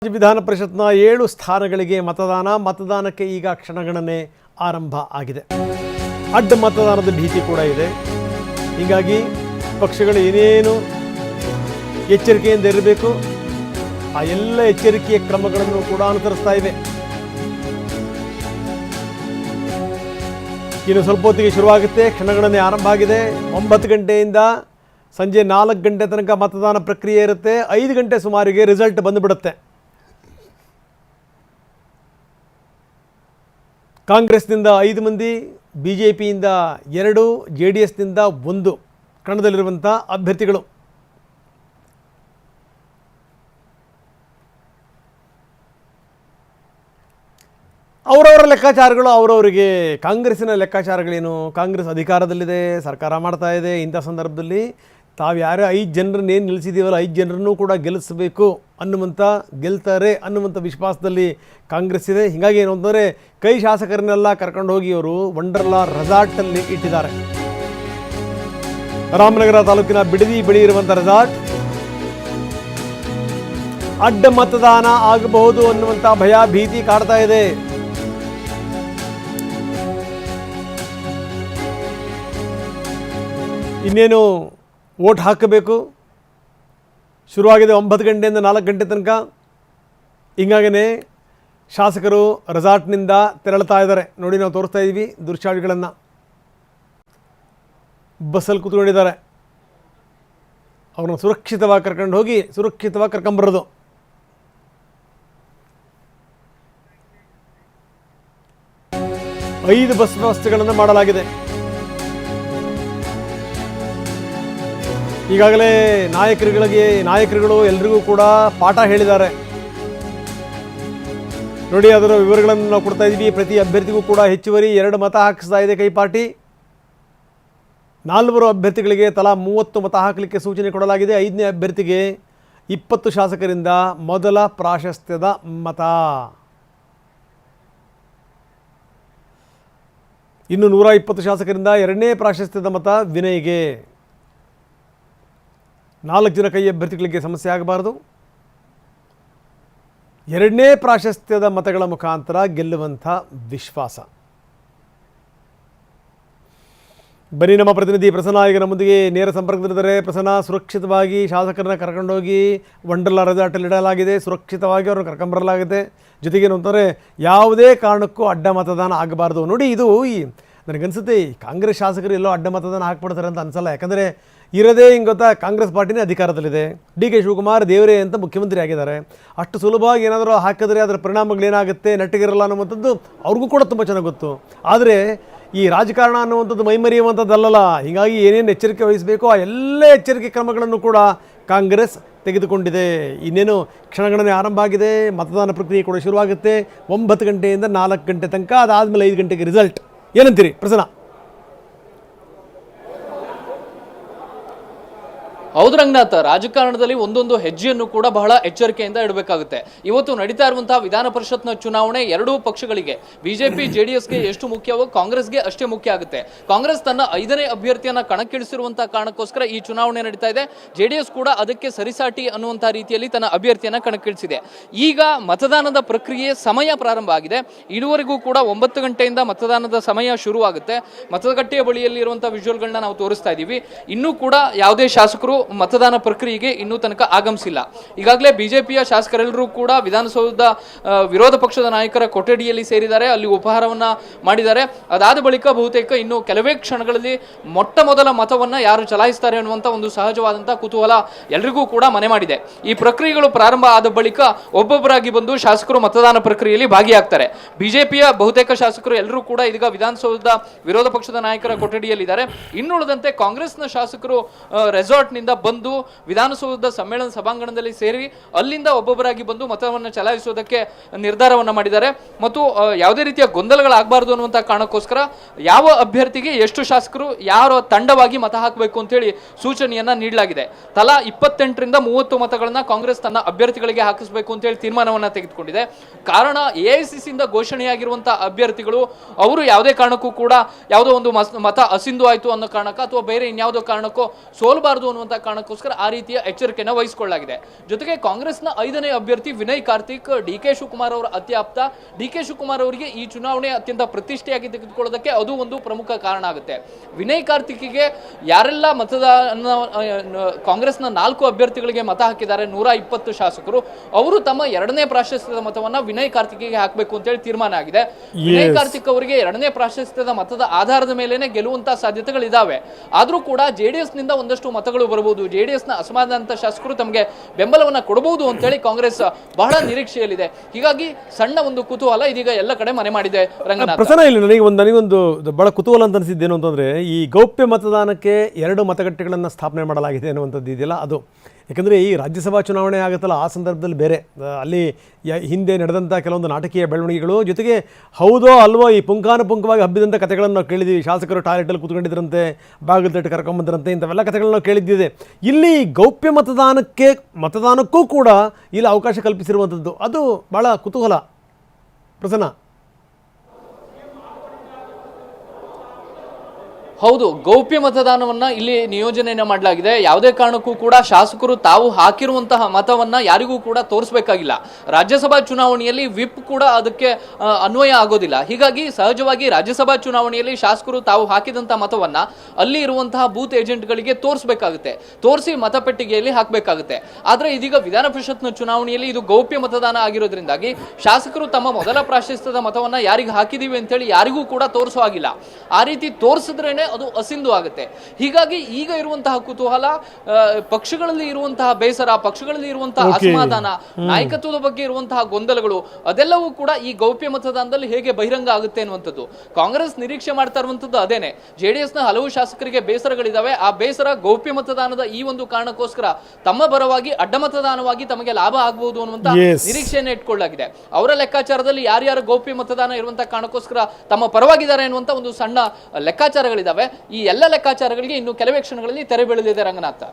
ವಿಧಾನ ಪರಿಷತ್ನ 7 ಸ್ಥಾನಗಳಿಗೆ ಮತದಾನಕ್ಕೆ ಈಗ ಕ್ಷಣಗಣನೆ ಆರಂಭ ಆಗಿದೆ. ಅಡ್ಡ ಮತದಾನದ ಭೀತಿ ಕೂಡ ಇದೆ. ಹೀಗಾಗಿ ಪಕ್ಷಗಳು ಏನೇನು ಎಚ್ಚರಿಕೆಯಿಂದ ಇರಬೇಕು ಆ ಎಲ್ಲ ಎಚ್ಚರಿಕೆಯ ಕ್ರಮಗಳನ್ನು ಕೂಡ ಅನುಸರಿಸ್ತಾ ಇವೆ. ಇನ್ನು ಸ್ವಲ್ಪ ಹೊತ್ತಿಗೆ ಶುರುವಾಗುತ್ತೆ. ಕ್ಷಣಗಣನೆ ಆರಂಭ ಆಗಿದೆ. 9 ಗಂಟೆಯಿಂದ ಸಂಜೆ 4 ಗಂಟೆ ತನಕ ಮತದಾನ ಪ್ರಕ್ರಿಯೆ ಇರುತ್ತೆ. 5 ಗಂಟೆ ಸುಮಾರಿಗೆ ರಿಸಲ್ಟ್ ಬಂದುಬಿಡುತ್ತೆ. ಕಾಂಗ್ರೆಸ್ನಿಂದ 5 ಮಂದಿ, BJPಯಿಂದ 2, JDSನಿಂದ 1 ಕಣದಲ್ಲಿರುವಂಥ ಅಭ್ಯರ್ಥಿಗಳು. ಅವರವರ ಲೆಕ್ಕಾಚಾರಗಳು ಅವರವರಿಗೆ. ಕಾಂಗ್ರೆಸ್ಸಿನ ಲೆಕ್ಕಾಚಾರಗಳೇನು? ಕಾಂಗ್ರೆಸ್ ಅಧಿಕಾರದಲ್ಲಿದೆ, ಸರ್ಕಾರ ಮಾಡ್ತಾ ಇದೆ. ಇಂಥ ಸಂದರ್ಭದಲ್ಲಿ ತಾವು ಯಾರೇ 5 ಜನರನ್ನು ಏನು ನಿಲ್ಲಿಸಿದ್ದೀವಲ್ಲ 5 ಜನರನ್ನು ಕೂಡ ಗೆಲ್ಲಿಸಬೇಕು ಗೆಲ್ತಾರೆ ಅನ್ನುವಂಥ ವಿಶ್ವಾಸದಲ್ಲಿ ಕಾಂಗ್ರೆಸ್ ಇದೆ. ಹೀಗಾಗಿ ಏನು ಅಂತಂದರೆ ಕೈ ಶಾಸಕರನ್ನೆಲ್ಲ ಕರ್ಕೊಂಡು ಹೋಗಿ ಅವರು ವಂಡರ್ಲಾ ರೆಸಾರ್ಟಲ್ಲಿ ಇಟ್ಟಿದ್ದಾರೆ. ರಾಮನಗರ ತಾಲೂಕಿನ ಬಿಡದಿ ಬಳಿ ಇರುವಂಥ ರೆಸಾರ್ಟ್. ಅಡ್ಡ ಮತದಾನ ಆಗಬಹುದು ಅನ್ನುವಂಥ ಭಯ ಭೀತಿ ಕಾಡ್ತಾ ಇದೆ. ಇನ್ನೇನು ವೋಟ್ ಹಾಕಬೇಕು ಶುರುವಾಗಿದೆ. 9 ಗಂಟೆಯಿಂದ 4 ಗಂಟೆ ತನಕ. ಹೀಗಾಗೇ ಶಾಸಕರು ರೆಸಾರ್ಟ್ನಿಂದ ತೆರಳುತ್ತಾ ಇದ್ದಾರೆ. ನೋಡಿ, ನಾವು ತೋರಿಸ್ತಾ ಇದ್ದೀವಿ ದೃಶ್ಯಾವಳಿಗಳನ್ನು. ಬಸ್ಸಲ್ಲಿ ಕೂತ್ಕೊಂಡಿದ್ದಾರೆ. ಅವ್ರನ್ನ ಸುರಕ್ಷಿತವಾಗಿ ಕರ್ಕೊಂಡು ಹೋಗಿ ಸುರಕ್ಷಿತವಾಗಿ ಕರ್ಕೊಂಬರೋದು. ಐದು ಬಸ್ ವ್ಯವಸ್ಥೆಗಳನ್ನು ಮಾಡಲಾಗಿದೆ. ಈಗಾಗಲೇ ನಾಯಕರುಗಳು ಎಲ್ರಿಗೂ ಕೂಡ ಪಾಠ ಹೇಳಿದ್ದಾರೆ. ನೋಡಿ, ಅದರ ವಿವರಗಳನ್ನು ನಾವು ಕೊಡ್ತಾ ಇದ್ದೀವಿ. ಪ್ರತಿ ಅಭ್ಯರ್ಥಿಗೂ ಕೂಡ ಹೆಚ್ಚುವರಿ 2 ಮತ ಹಾಕಿಸ್ತಾ ಇದೆ ಕೈಪಾಟಿ. 4 ಅಭ್ಯರ್ಥಿಗಳಿಗೆ ತಲಾ 30 ಮತ ಹಾಕಲಿಕ್ಕೆ ಸೂಚನೆ ಕೊಡಲಾಗಿದೆ. 5ನೇ ಅಭ್ಯರ್ಥಿಗೆ 20 ಶಾಸಕರಿಂದ ಮೊದಲ ಪ್ರಾಶಸ್ತ್ಯದ ಮತ. ಇನ್ನು 120 ಶಾಸಕರಿಂದ 2ನೇ ಪ್ರಾಶಸ್ತ್ಯದ ಮತ ವಿನಯ್ಗೆ. 4 ಜನ ಕೈ ಅಭ್ಯರ್ಥಿಗಳಿಗೆ ಸಮಸ್ಯೆ ಆಗಬಾರದು. 2ನೇ ಪ್ರಾಶಸ್ತ್ಯದ ಮತಗಳ ಮುಖಾಂತರ ಗೆಲ್ಲುವಂಥ ವಿಶ್ವಾಸ. ಬನ್ನಿ, ನಮ್ಮ ಪ್ರತಿನಿಧಿ ಪ್ರಸನ್ನ ಈಗ ನಮ್ಮೊಂದಿಗೆ ನೇರ ಸಂಪರ್ಕದಲ್ಲಿದ್ದಾರೆ. ಪ್ರಸನ್ನ, ಸುರಕ್ಷಿತವಾಗಿ ಶಾಸಕರನ್ನ ಕರ್ಕೊಂಡೋಗಿ ವಂಡರ್ಲಾ ರೆಸಾರ್ಟಲ್ಲಿ ಇಡಲಾಗಿದೆ. ಸುರಕ್ಷಿತವಾಗಿ ಅವ್ರನ್ನ ಕರ್ಕೊಂಬರಲಾಗಿದೆ. ಜೊತೆಗೇನು ಅಂತಂದರೆ ಯಾವುದೇ ಕಾರಣಕ್ಕೂ ಅಡ್ಡ ಮತದಾನ ಆಗಬಾರ್ದು. ನೋಡಿ, ಇದು ನನಗನ್ಸುತ್ತೆ ಈ ಕಾಂಗ್ರೆಸ್ ಶಾಸಕರು ಎಲ್ಲೋ ಅಡ್ಡ ಮತದಾನ ಹಾಕ್ಬಿಡ್ತಾರೆ ಅಂತ ಅನಿಸಲ್ಲ. ಯಾಕಂದರೆ ಇರೋದೇ ಹಿಂಗೆ ಗೊತ್ತಾ, ಕಾಂಗ್ರೆಸ್ ಪಾರ್ಟಿನೇ ಅಧಿಕಾರದಲ್ಲಿದೆ. DK ಶಿವಕುಮಾರ್ ದೇವರೇ ಅಂತ ಮುಖ್ಯಮಂತ್ರಿ ಆಗಿದ್ದಾರೆ. ಅಷ್ಟು ಸುಲಭವಾಗಿ ಏನಾದರೂ ಹಾಕಿದ್ರೆ ಅದರ ಪರಿಣಾಮಗಳೇನಾಗುತ್ತೆ, ನೆಟ್ಟಗಿರಲ್ಲ ಅನ್ನುವಂಥದ್ದು ಅವ್ರಿಗೂ ಕೂಡ ತುಂಬ ಚೆನ್ನಾಗಿ ಗೊತ್ತು. ಆದರೆ ಈ ರಾಜಕಾರಣ ಅನ್ನುವಂಥದ್ದು ಮೈಮರೆಯುವಂಥದ್ದಲ್ಲ. ಹೀಗಾಗಿ ಏನೇನು ಎಚ್ಚರಿಕೆ ವಹಿಸಬೇಕೋ ಆ ಎಲ್ಲ ಎಚ್ಚರಿಕೆ ಕ್ರಮಗಳನ್ನು ಕೂಡ ಕಾಂಗ್ರೆಸ್ ತೆಗೆದುಕೊಂಡಿದೆ. ಇನ್ನೇನು ಕ್ಷಣಗಣನೆ ಆರಂಭ ಆಗಿದೆ. ಮತದಾನ ಪ್ರಕ್ರಿಯೆ ಕೂಡ ಶುರುವಾಗುತ್ತೆ 9 ಗಂಟೆಯಿಂದ 4 ಗಂಟೆ ತನಕ. ಅದಾದಮೇಲೆ 5 ಗಂಟೆಗೆ ರಿಸಲ್ಟ್. ಏನಂತೀರಿ ಪ್ರಸನ್ನ? ಹೌದು ರಂಗನಾಥ್, ರಾಜಕಾರಣದಲ್ಲಿ ಒಂದೊಂದು ಹೆಜ್ಜೆಯನ್ನು ಕೂಡ ಬಹಳ ಎಚ್ಚರಿಕೆಯಿಂದ ಇಡಬೇಕಾಗುತ್ತೆ. ಇವತ್ತು ನಡೀತಾ ಇರುವಂತಹ ವಿಧಾನ ಪರಿಷತ್ನ ಚುನಾವಣೆ 2 ಪಕ್ಷಗಳಿಗೆ, BJP JDSಗೆ ಎಷ್ಟು ಮುಖ್ಯವೋ ಕಾಂಗ್ರೆಸ್ಗೆ ಅಷ್ಟೇ ಮುಖ್ಯ ಆಗುತ್ತೆ. ಕಾಂಗ್ರೆಸ್ ತನ್ನ 5ನೇ ಅಭ್ಯರ್ಥಿಯನ್ನ ಕಣಕ್ಕಿಳಿಸಿರುವಂತಹ ಕಾರಣಕ್ಕೋಸ್ಕರ ಈ ಚುನಾವಣೆ ನಡೀತಾ ಇದೆ. JDS ಕೂಡ ಅದಕ್ಕೆ ಸರಿಸಾಟಿ ಅನ್ನುವಂತಹ ರೀತಿಯಲ್ಲಿ ತನ್ನ ಅಭ್ಯರ್ಥಿಯನ್ನ ಕಣಕ್ಕಿಳಿಸಿದೆ. ಈಗ ಮತದಾನದ ಪ್ರಕ್ರಿಯೆ ಸಮಯ ಪ್ರಾರಂಭ ಆಗಿದೆ. ಇದುವರೆಗೂ ಕೂಡ 9 ಗಂಟೆಯಿಂದ ಮತದಾನದ ಸಮಯ ಶುರುವಾಗುತ್ತೆ. ಮತಗಟ್ಟೆಯ ಬಳಿಯಲ್ಲಿ ಇರುವಂತಹ ವಿಜುವಲ್ಗಳನ್ನ ನಾವು ತೋರಿಸ್ತಾ ಇದ್ದೀವಿ. ಇನ್ನೂ ಕೂಡ ಯಾವುದೇ ಶಾಸಕರು ಮತದಾನ ಪ್ರಕ್ರಿಯೆಗೆ ಇನ್ನೂ ತನಕ ಆಗಮಿಸಿಲ್ಲ. ಈಗಾಗಲೇ BJPಯ ಶಾಸಕರೆಲ್ಲರೂ ಕೂಡ ವಿಧಾನಸೌಧದ ವಿರೋಧ ಪಕ್ಷದ ನಾಯಕರ ಕೊಠಡಿಯಲ್ಲಿ ಸೇರಿದ್ದಾರೆ. ಅಲ್ಲಿ ಉಪಹಾರವನ್ನ ಮಾಡಿದ್ದಾರೆ. ಅದಾದ ಬಳಿಕ ಬಹುತೇಕ ಇನ್ನು ಕೆಲವೇ ಕ್ಷಣಗಳಲ್ಲಿ ಮೊಟ್ಟ ಮೊದಲ ಮತವನ್ನ ಯಾರು ಚಲಾಯಿಸ್ತಾರೆ ಅನ್ನುವಂಥ ಒಂದು ಸಹಜವಾದಂತಹ ಕುತೂಹಲ ಎಲ್ರಿಗೂ ಕೂಡ ಮನೆ ಮಾಡಿದೆ. ಈ ಪ್ರಕ್ರಿಯೆಗಳು ಪ್ರಾರಂಭ ಆದ ಬಳಿಕ ಒಬ್ಬೊಬ್ಬರಾಗಿ ಬಂದು ಶಾಸಕರು ಮತದಾನ ಪ್ರಕ್ರಿಯೆಯಲ್ಲಿ ಭಾಗಿಯಾಗ್ತಾರೆ. BJPಯ ಬಹುತೇಕ ಶಾಸಕರು ಎಲ್ಲರೂ ಕೂಡ ಇದೀಗ ವಿಧಾನಸೌಧದ ವಿರೋಧ ಪಕ್ಷದ ನಾಯಕರ ಕೊಠಡಿಯಲ್ಲಿದ್ದಾರೆ. ಇನ್ನುಳಿದಂತೆ ಕಾಂಗ್ರೆಸ್ನ ಶಾಸಕರು ರೆಸಾರ್ಟ್ನಿಂದ ಬಂದು ವಿಧಾನಸೌಧದ ಸಮ್ಮೇಳನ ಸಭಾಂಗಣದಲ್ಲಿ ಸೇರಿ ಅಲ್ಲಿಂದ ಒಬ್ಬೊಬ್ಬರಾಗಿ ಬಂದು ಮತವನ್ನು ಚಲಾಯಿಸುವುದಕ್ಕೆ ನಿರ್ಧಾರವನ್ನು ಮಾಡಿದ್ದಾರೆ. ಮತ್ತು ಯಾವುದೇ ರೀತಿಯ ಗೊಂದಲಗಳಾಗಬಾರದು ಅನ್ನುವಂಥ ಕಾರಣಕ್ಕೋಸ್ಕರ ಯಾವ ಅಭ್ಯರ್ಥಿಗೆ ಎಷ್ಟು ಶಾಸಕರು ಯಾರು ತಂಡವಾಗಿ ಮತ ಹಾಕಬೇಕು ಅಂತೇಳಿ ಸೂಚನೆಯನ್ನ ನೀಡಲಾಗಿದೆ. ತಲಾ 28ರಿಂದ 30 ಮತಗಳನ್ನ ಕಾಂಗ್ರೆಸ್ ತನ್ನ ಅಭ್ಯರ್ಥಿಗಳಿಗೆ ಹಾಕಿಸಬೇಕು ಅಂತೇಳಿ ತೀರ್ಮಾನವನ್ನ ತೆಗೆದುಕೊಂಡಿದೆ. ಕಾರಣ AICCಯಿಂದ ಘೋಷಣೆಯಾಗಿರುವಂತಹ ಅಭ್ಯರ್ಥಿಗಳು ಅವರು ಯಾವುದೇ ಕಾರಣಕ್ಕೂ ಕೂಡ ಯಾವುದೋ ಒಂದು ಮತ ಅಸಿಂಧು ಆಯಿತು ಅನ್ನೋ ಕಾರಣಕ್ಕ ಅಥವಾ ಬೇರೆ ಇನ್ಯಾವುದೋ ಕಾರಣಕ್ಕೋ ಸೋಲಬಾರದು ಅನ್ನುವಂಥ ಕಾರಣಕ್ಕೋಸ್ಕರ ಆ ರೀತಿಯ ಎಚ್ಚರಿಕೆಯನ್ನು ವಹಿಸಿಕೊಳ್ಳಲಾಗಿದೆ. ಜೊತೆಗೆ ಕಾಂಗ್ರೆಸ್ನ 5ನೇ ಅಭ್ಯರ್ಥಿ ವಿನಯ್ ಕಾರ್ತಿಕ್, ಡಿ.ಕೆ. ಶಿವಕುಮಾರ್ ಅವರ ಅತ್ಯಾಪ್ತ. ಡಿ.ಕೆ. ಶಿವಕುಮಾರ್ ಅವರಿಗೆ ಈ ಚುನಾವಣೆ ಅತ್ಯಂತ ಪ್ರತಿಷ್ಠೆಯಾಗಿ ತೆಗೆದುಕೊಳ್ಳೋದಕ್ಕೆ ಅದು ಒಂದು ಪ್ರಮುಖ ಕಾರಣ ಆಗುತ್ತೆ. ವಿನಯ್ ಕಾರ್ತಿಕ್ಗೆ ಯಾರೆಲ್ಲ ಕಾಂಗ್ರೆಸ್ನ 4 ಅಭ್ಯರ್ಥಿಗಳಿಗೆ ಮತ ಹಾಕಿದ್ದಾರೆ, 120 ಶಾಸಕರು, ಅವರು ತಮ್ಮ 2ನೇ ಪ್ರಾಶಸ್ತ್ಯದ ಮತವನ್ನ ವಿನಯ್ ಕಾರ್ತಿಕ್ಗೆ ಹಾಕಬೇಕು ಅಂತ ಹೇಳಿ ತೀರ್ಮಾನ ಆಗಿದೆ. ವಿನಯ್ ಕಾರ್ತಿಕ್ ಅವರಿಗೆ 2ನೇ ಪ್ರಾಶಸ್ತ್ಯದ ಮತದ ಆಧಾರದ ಮೇಲೆನೆ ಗೆಲ್ಲುವಂತಹ ಸಾಧ್ಯತೆಗಳಿದಾವೆ. ಆದ್ರೂ ಕೂಡ ಜೆಡಿಎಸ್ ನಿಂದ ಒಂದಷ್ಟು ಮತಗಳು ಬರಬಹುದು, ಜೆಡಿಎಸ್ ನ ಅಸಮಾಧಾನಿತ ಶಾಸಕರು ತಮಗೆ ಬೆಂಬಲವನ್ನ ಕೊಡಬಹುದು ಅಂತ ಹೇಳಿ ಕಾಂಗ್ರೆಸ್ ಬಹಳ ನಿರೀಕ್ಷೆಯಲ್ಲಿದೆ. ಹೀಗಾಗಿ ಸಣ್ಣ ಒಂದು ಕುತೂಹಲ ಇದೀಗ ಎಲ್ಲ ಕಡೆ ಮನೆ ಮಾಡಿದೆ. ರಂಗನಾಥ್, ಪ್ರಸನ್ನ, ಇಲ್ಲಿ ನನಗೊಂದು ಬಹಳ ಕುತೂಹಲ ಅಂತ ಅನಿಸಿದ್ದೇನು ಅಂತಂದ್ರೆ, ಈ ಗೌಪ್ಯ ಮತದಾನಕ್ಕೆ 2 ಮತಗಟ್ಟೆಗಳನ್ನು ಸ್ಥಾಪನೆ ಮಾಡಲಾಗಿದೆ ಅನ್ನುವಂಥದ್ದು ಇದೆಯಲ್ಲ ಅದು. ಯಾಕಂದರೆ ಈ ರಾಜ್ಯಸಭಾ ಚುನಾವಣೆ ಆಗುತ್ತಲ್ಲ, ಆ ಸಂದರ್ಭದಲ್ಲಿ ಬೇರೆ ಅಲ್ಲಿ ಹಿಂದೆ ನಡೆದಂಥ ಕೆಲವೊಂದು ನಾಟಕೀಯ ಬೆಳವಣಿಗೆಗಳು, ಜೊತೆಗೆ ಹೌದೋ ಅಲ್ವೋ ಈ ಪುಂಖಾನುಪುಂಖವಾಗಿ ಹಬ್ಬಿದಂಥ ಕಥೆಗಳನ್ನು ನಾವು ಕೇಳಿದ್ದೀವಿ. ಶಾಸಕರು ಟಾಯ್ಲೆಟಲ್ಲಿ ಕೂತ್ಕೊಂಡಿದ್ರಂತೆ, ಬಾಗಿಲು ತಟ್ಟು ಕರ್ಕೊಂಬಂದ್ರಂತೆ, ಇಂಥವೆಲ್ಲ ಕಥೆಗಳನ್ನ ನಾವು ಕೇಳಿದ್ದಿದೆ. ಇಲ್ಲಿ ಗೌಪ್ಯ ಮತದಾನಕ್ಕೂ ಕೂಡ ಇಲ್ಲಿ ಅವಕಾಶ ಕಲ್ಪಿಸಿರುವಂಥದ್ದು ಅದು ಭಾಳ ಕುತೂಹಲ. ಪ್ರಸನ್ನ, ಹೌದು, ಗೌಪ್ಯ ಮತದಾನವನ್ನ ಇಲ್ಲಿ ನಿಯೋಜನೆಯನ್ನ ಮಾಡಲಾಗಿದೆ. ಯಾವುದೇ ಕಾರಣಕ್ಕೂ ಕೂಡ ಶಾಸಕರು ತಾವು ಹಾಕಿರುವಂತಹ ಮತವನ್ನ ಯಾರಿಗೂ ಕೂಡ ತೋರಿಸಬೇಕಾಗಿಲ್ಲ. ರಾಜ್ಯಸಭಾ ಚುನಾವಣೆಯಲ್ಲಿ ವಿಪ್ ಕೂಡ ಅದಕ್ಕೆ ಅನ್ವಯ ಆಗೋದಿಲ್ಲ. ಹೀಗಾಗಿ ಸಹಜವಾಗಿ ರಾಜ್ಯಸಭಾ ಚುನಾವಣೆಯಲ್ಲಿ ಶಾಸಕರು ತಾವು ಹಾಕಿದಂತಹ ಮತವನ್ನ ಅಲ್ಲಿ ಇರುವಂತಹ ಬೂತ್ ಏಜೆಂಟ್ಗಳಿಗೆ ತೋರಿಸಬೇಕಾಗುತ್ತೆ, ತೋರಿಸಿ ಮತಪೆಟ್ಟಿಗೆಯಲ್ಲಿ ಹಾಕಬೇಕಾಗುತ್ತೆ. ಆದ್ರೆ ಇದೀಗ ವಿಧಾನ ಪರಿಷತ್ನ ಚುನಾವಣೆಯಲ್ಲಿ ಇದು ಗೌಪ್ಯ ಮತದಾನ ಆಗಿರೋದ್ರಿಂದಾಗಿ ಶಾಸಕರು ತಮ್ಮ ಮೊದಲ ಪ್ರಾಶಸ್ತ್ಯದ ಮತವನ್ನ ಯಾರಿಗೆ ಹಾಕಿದೀವಿ ಅಂತೇಳಿ ಯಾರಿಗೂ ಕೂಡ ತೋರಿಸೋ ಆಗಿಲ್ಲ. ಆ ರೀತಿ ತೋರಿಸಿದ್ರೇನೆ ಅದು ಅಸಿಂಧು ಆಗುತ್ತೆ. ಹೀಗಾಗಿ ಈಗ ಇರುವಂತಹ ಕುತೂಹಲ, ಪಕ್ಷಗಳಲ್ಲಿ ಇರುವಂತಹ ಬೇಸರ, ಪಕ್ಷಗಳಲ್ಲಿ ಇರುವಂತಹ ಅಸಮಾಧಾನ, ನಾಯಕತ್ವದ ಬಗ್ಗೆ ಇರುವಂತಹ ಗೊಂದಲಗಳು, ಅದೆಲ್ಲವೂ ಕೂಡ ಈ ಗೌಪ್ಯ ಮತದಾನದಲ್ಲಿ ಹೇಗೆ ಬಹಿರಂಗ ಆಗುತ್ತೆ ಅನ್ನುವಂಥದ್ದು. ಕಾಂಗ್ರೆಸ್ ನಿರೀಕ್ಷೆ ಮಾಡ್ತಾ ಇರುವಂತದ್ದು ಅದೇನೆ. ಜೆಡಿಎಸ್ ನ ಹಲವು ಶಾಸಕರಿಗೆ ಬೇಸರಗಳಿದಾವೆ. ಆ ಬೇಸರ ಗೌಪ್ಯ ಮತದಾನದ ಈ ಒಂದು ಕಾರಣಕ್ಕೋಸ್ಕರ ತಮ್ಮ ಪರವಾಗಿ ಅಡ್ಡ ಮತದಾನವಾಗಿ ತಮಗೆ ಲಾಭ ಆಗಬಹುದು ಅನ್ನುವಂತ ನಿರೀಕ್ಷೆಯನ್ನು ಇಟ್ಕೊಳ್ಳಲಾಗಿದೆ. ಅವರ ಲೆಕ್ಕಾಚಾರದಲ್ಲಿ ಯಾರ್ಯಾರು ಗೌಪ್ಯ ಮತದಾನ ಇರುವಂತಹ ಕಾರಣಕ್ಕೋಸ್ಕರ ತಮ್ಮ ಪರವಾಗಿದ್ದಾರೆ ಅನ್ನುವಂತ ಒಂದು ಸಣ್ಣ ಲೆಕ್ಕಾಚಾರಗಳಿದಾವೆ. ಈ ಎಲ್ಲ ಲೆಕ್ಕಾಚಾರಗಳಿಗೆ ಇನ್ನು ಕೆಲವೇ ಕ್ಷಣಗಳಲ್ಲಿ ತೆರೆ ಬೀಳಲಿದೆ. ರಂಗನಾಥ.